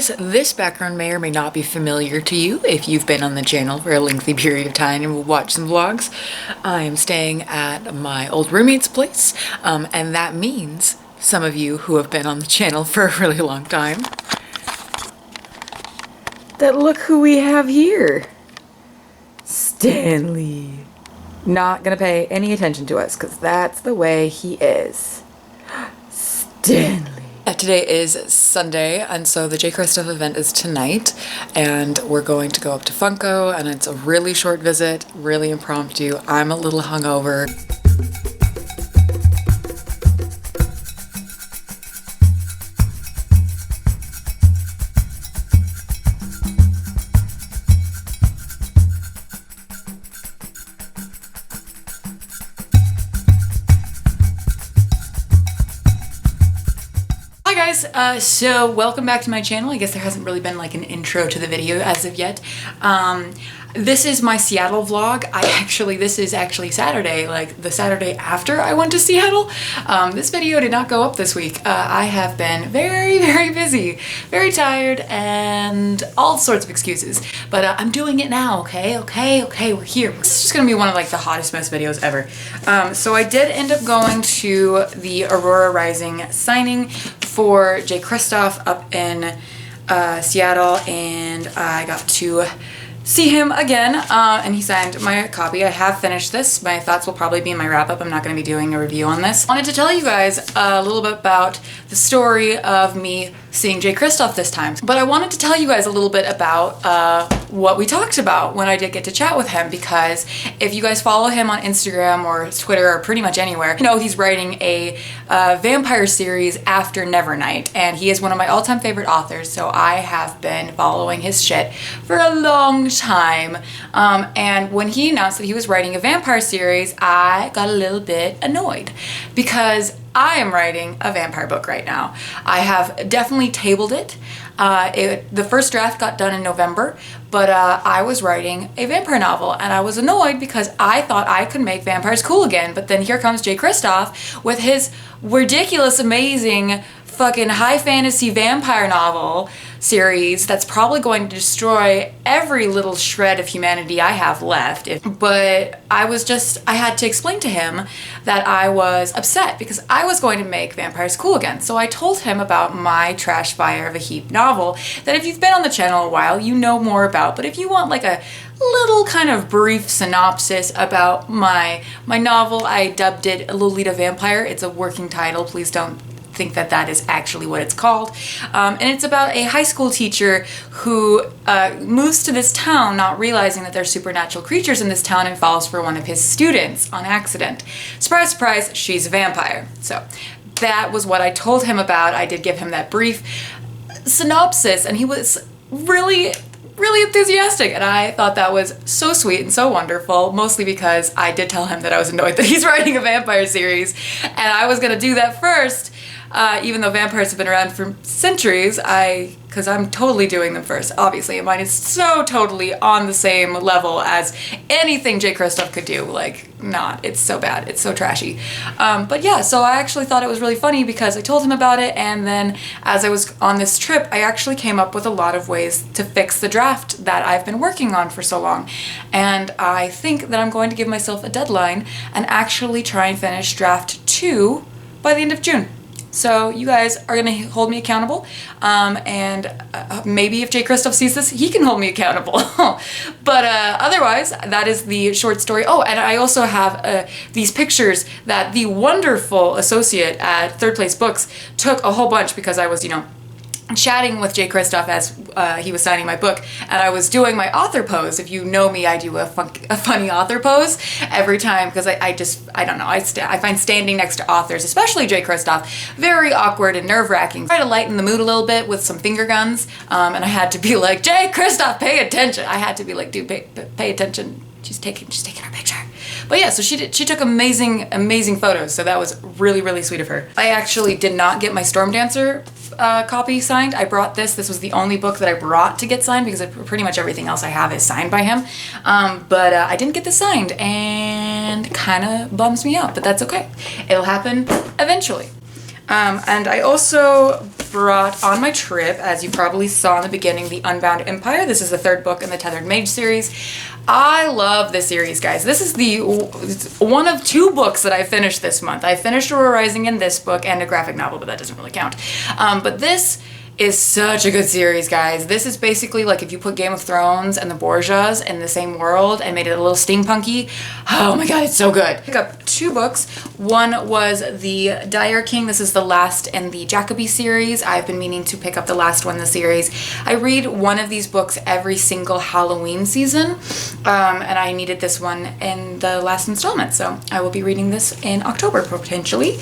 guys, this background may or may not be familiar to you if you've been on the channel for a lengthy period of time and will watch some vlogs. I'm staying at my old roommate's place, and that means some of you who have been on the channel for a really long time. That look who we have here. Stanley. Not gonna pay any attention to us because that's the way he is. Stanley. Today is Sunday, and so the Kristoff event is tonight, and we're going to go up to Funko, and it's a really short visit, really impromptu. I'm a little hungover. So welcome back to my channel. I guess there hasn't really been like an intro to the video as of yet. This is my Seattle vlog. This is actually Saturday, like the Saturday after I went to Seattle. This video did not go up this week. I have been very, very busy, very tired, and all sorts of excuses. But I'm doing it now, okay, we're here. This is just gonna be one of like the hottest mess videos ever. So I did end up going to the Aurora Rising signing for Kristoff up in Seattle, and I got to see him again, and he signed my copy. I have finished this. My thoughts will probably be in my wrap-up. I'm not going to be doing a review on this. I wanted to tell you guys a little bit about the story of me seeing Kristoff this time. But I wanted to tell you guys a little bit about what we talked about when I did get to chat with him, because if you guys follow him on Instagram or Twitter or pretty much anywhere, you know he's writing a vampire series after Nevernight, and he is one of my all-time favorite authors, so I have been following his shit for a long time. And when he announced that he was writing a vampire series, I got a little bit annoyed because I am writing a vampire book right now. I have definitely tabled it. The first draft got done in November, but I was writing a vampire novel, and I was annoyed because I thought I could make vampires cool again. But then here comes Kristoff with his ridiculous, amazing, fucking high fantasy vampire novel series that's probably going to destroy every little shred of humanity I have left. But I had to explain to him that I was upset because I was going to make vampires cool again. So I told him about my trash fire of a heap novel that if you've been on the channel a while, you know more about. But if you want like a little kind of brief synopsis about my novel, I dubbed it Lolita Vampire. It's a working title. Please don't think that that is actually what it's called. And it's about a high school teacher who moves to this town not realizing that there's supernatural creatures in this town and falls for one of his students on accident. Surprise, surprise, she's a vampire. So that was what I told him about. I did give him that brief synopsis, and he was really enthusiastic, and I thought that was so sweet and so wonderful, mostly because I did tell him that I was annoyed that he's writing a vampire series, and I was gonna do that first, even though vampires have been around for centuries, because I'm totally doing them first, obviously, and mine is so totally on the same level as anything Kristoff could do, like, not, it's so bad, it's so trashy. But yeah, so I actually thought it was really funny because I told him about it, and then as I was on this trip, I actually came up with a lot of ways to fix the draft that I've been working on for so long. And I think that I'm going to give myself a deadline and actually try and finish draft 2 by the end of June. So you guys are gonna hold me accountable, and maybe if Kristoff sees this, he can hold me accountable. But otherwise, that is the short story. Oh, and I also have these pictures that the wonderful associate at Third Place Books took a whole bunch because I was, chatting with Kristoff as he was signing my book, and I was doing my author pose. If you know me, I do a funny author pose every time because I don't know, I find standing next to authors, especially Kristoff, very awkward and nerve-wracking. Try to lighten the mood a little bit with some finger guns, and I had to be like, Kristoff, pay attention. I had to be like, dude, pay attention. She's taking her picture. But yeah, so she took amazing photos, so that was really sweet of her. I actually did not get my Storm Dancer copy signed. I brought this was the only book that I brought to get signed because pretty much everything else I have is signed by him. But I didn't get this signed, and kind of bums me out, but that's okay. It'll happen eventually. And I also brought on my trip, as you probably saw in the beginning, The Unbound Empire. This is the third book in the Tethered Mage series. I love this series, guys. This is one of 2 books that I finished this month. I finished Aurora Rising in this book and a graphic novel, but that doesn't really count. But this is such a good series, guys. This is basically like if you put Game of Thrones and the Borgias in the same world and made it a little steampunky. Oh my god, it's so good. Pick up 2 books. One was The Dire King. This is the last in the Jacoby series. I've been meaning to pick up the last one in the series. I read one of these books every single Halloween season, and I needed this one in the last installment, so I will be reading this in October potentially.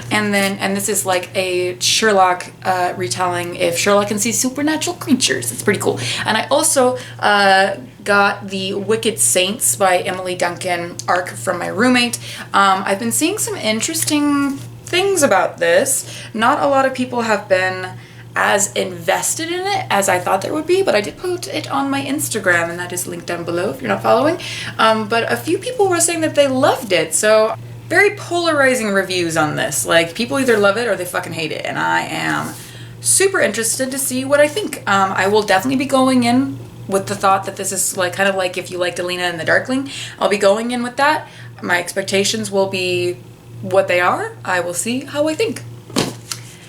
And this is like a Sherlock retelling if Sherlock can see supernatural creatures. It's pretty cool. And I also got the Wicked Saints by Emily Duncan arc from my roommate. I've been seeing some interesting things about this. Not a lot of people have been as invested in it as I thought there would be, but I did put it on my Instagram, and that is linked down below if you're not following. But a few people were saying that they loved it, so very polarizing reviews on this. Like, people either love it or they fucking hate it, and I am super interested to see what I think. I will definitely be going in with the thought that this is like kind of like if you liked Alina and the Darkling. I'll be going in with that. My expectations will be what they are. I will see how I think.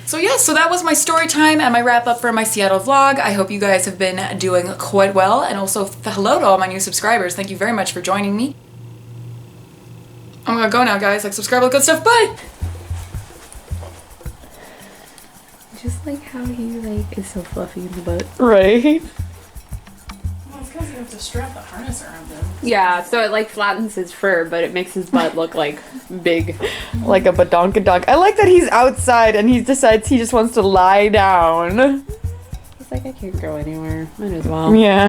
So yeah, so that was my story time and my wrap up for my Seattle vlog. I hope you guys have been doing quite well, and also hello to all my new subscribers. Thank you very much for joining me. I'm gonna go now, guys. Like, subscribe, all the good stuff. Bye! Just like how he like is so fluffy in the butt. Right? Well, it's because you have to strap the harness around him. Yeah, so it like flattens his fur, but it makes his butt look like big. Like a badonkadonk. I like that he's outside and he decides he just wants to lie down. He's like, I can't go anywhere. Might as well. Yeah.